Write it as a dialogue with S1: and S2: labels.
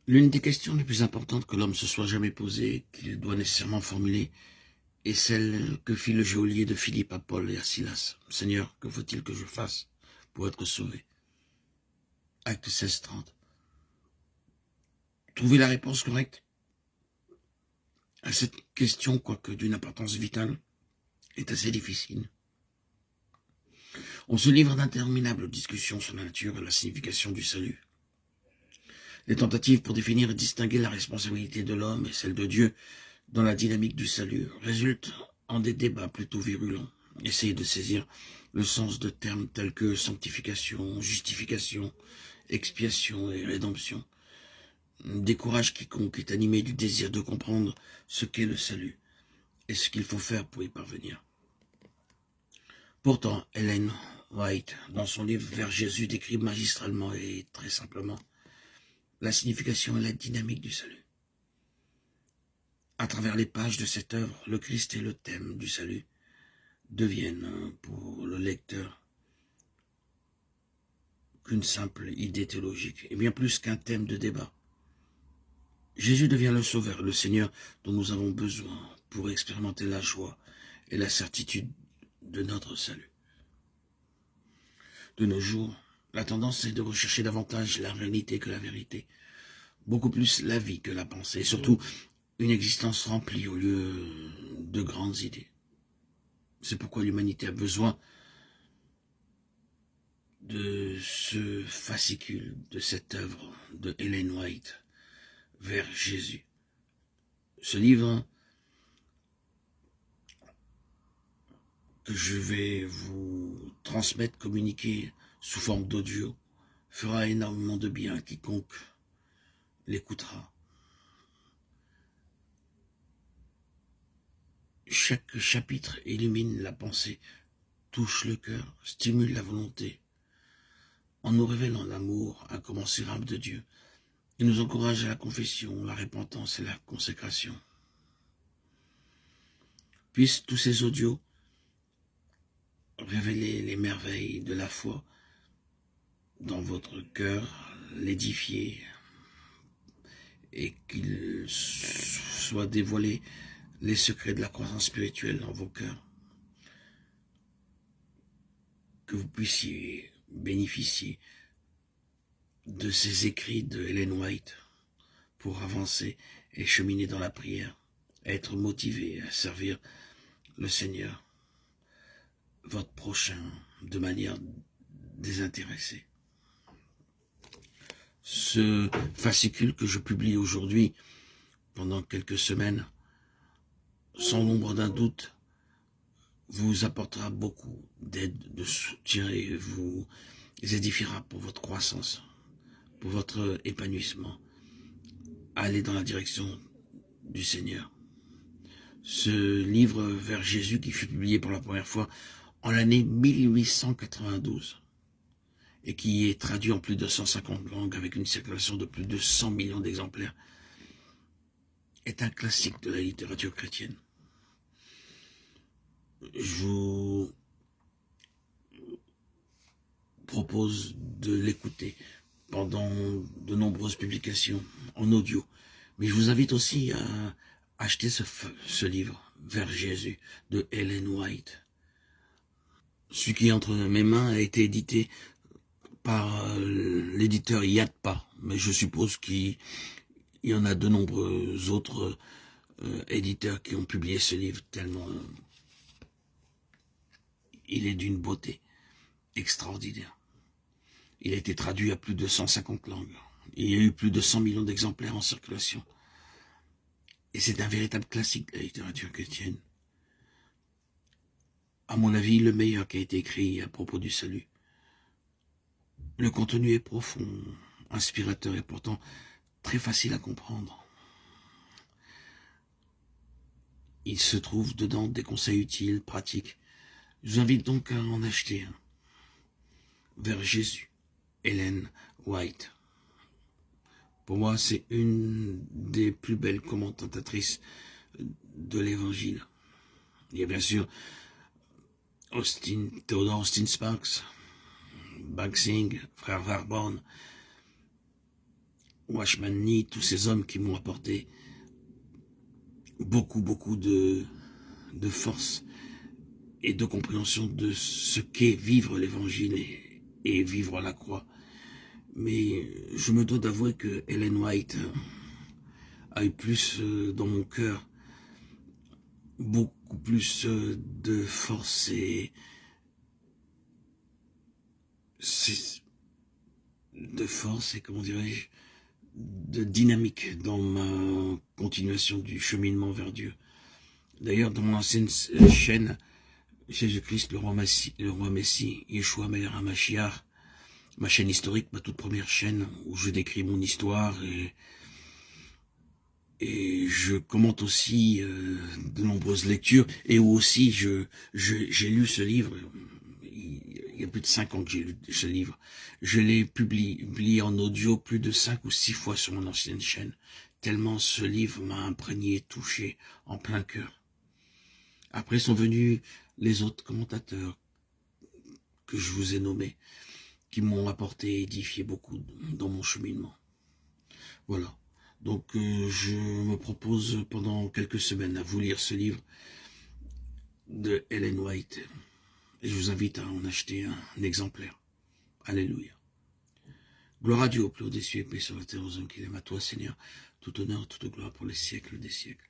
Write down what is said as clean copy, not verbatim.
S1: L'une des questions les plus importantes que l'homme se soit jamais posée, qu'il doit nécessairement formuler, est celle que fit le geôlier de Philippe à Paul et à Silas. « Seigneur, que faut-il que je fasse pour être sauvé ?» Acte 16:30. Trouver la réponse correcte à cette question, quoique d'une importance vitale, est assez difficile. On se livre d'interminables discussions sur la nature et la signification du salut. Les tentatives pour définir et distinguer la responsabilité de l'homme et celle de Dieu dans la dynamique du salut résultent en des débats plutôt virulents. Essayer de saisir le sens de termes tels que sanctification, justification, expiation et rédemption décourage quiconque est animé du désir de comprendre ce qu'est le salut et ce qu'il faut faire pour y parvenir. Pourtant, Ellen White, dans son livre Vers Jésus, décrit magistralement et très simplement la signification et la dynamique du salut. À travers les pages de cette œuvre, le Christ et le thème du salut deviennent pour le lecteur qu'une simple idée théologique, et bien plus qu'un thème de débat. Jésus devient le Sauveur, le Seigneur dont nous avons besoin pour expérimenter la joie et la certitude de notre salut. De nos jours, la tendance est de rechercher davantage la réalité que la vérité, beaucoup plus la vie que la pensée, et surtout une existence remplie au lieu de grandes idées. C'est pourquoi l'humanité a besoin de ce fascicule, de cette œuvre de Ellen White, Vers Jésus. Ce livre que je vais vous transmettre, communiquer sous forme d'audio, fera énormément de bien à quiconque l'écoutera. Chaque chapitre illumine la pensée, touche le cœur, stimule la volonté, en nous révélant l'amour incommensurable de Dieu. Il nous encourage à la confession, la repentance et la consécration. Puissent tous ces audios révéler les merveilles de la foi dans votre cœur, l'édifier, et qu'il soit dévoilé les secrets de la croissance spirituelle dans vos cœurs. Que vous puissiez bénéficier de ces écrits de Ellen White pour avancer et cheminer dans la prière, être motivé à servir le Seigneur, votre prochain, de manière désintéressée. Ce fascicule que je publie aujourd'hui, pendant quelques semaines, sans l'ombre d'un doute, vous apportera beaucoup d'aide, de soutien et vous édifiera pour votre croissance, pour votre épanouissement. Allez dans la direction du Seigneur. Ce livre Vers Jésus qui fut publié pour la première fois en l'année 1892 et qui est traduit en plus de 150 langues avec une circulation de plus de 100 millions d'exemplaires est un classique de la littérature chrétienne. Je vous propose de l'écouter pendant de nombreuses publications en audio. Mais je vous invite aussi à acheter ce livre, Vers Jésus, de Ellen White. Ce qui est entre mes mains a été édité par l'éditeur Yatpa, mais je suppose qu'il y en a de nombreux autres éditeurs qui ont publié ce livre, tellement il est d'une beauté extraordinaire. Il a été traduit à plus de 150 langues. Il y a eu plus de 100 millions d'exemplaires en circulation. Et c'est un véritable classique de la littérature chrétienne. À mon avis, le meilleur qui a été écrit à propos du salut. Le contenu est profond, inspirateur et pourtant très facile à comprendre. Il se trouve dedans des conseils utiles, pratiques. Je vous invite donc à en acheter un. Vers Jésus, Ellen White. Pour moi, c'est une des plus belles commentatrices de l'Évangile. Il y a bien sûr Theodore Austin Sparks, Bagsing, frère Verborn, Watchman Nee, tous ces hommes qui m'ont apporté beaucoup de force et de compréhension de ce qu'est vivre l'évangile et vivre la croix. Mais je me dois d'avouer que Ellen White a eu plus dans mon cœur, beaucoup plus de force et comment dirais-je, de dynamique dans ma continuation du cheminement vers Dieu. D'ailleurs, dans mon ancienne chaîne, Jésus-Christ, le roi Messie, Yeshua Meler HaMashiach, ma chaîne historique, ma toute première chaîne où je décris mon histoire et je commente aussi de nombreuses lectures et où aussi j'ai lu ce livre. Il y a plus de 5 ans que j'ai lu ce livre. Je l'ai publié en audio plus de 5 ou 6 fois sur mon ancienne chaîne, tellement ce livre m'a imprégné, touché en plein cœur. Après sont venus les autres commentateurs que je vous ai nommés, qui m'ont apporté et édifié beaucoup dans mon cheminement. Voilà. Donc je me propose pendant quelques semaines à vous lire ce livre de Ellen White. Et je vous invite à en acheter un exemplaire. Alléluia. Gloire à Dieu au plus haut des cieux et paix sur la terre aux hommes qu'il aime. À toi, Seigneur, tout honneur, toute gloire pour les siècles des siècles.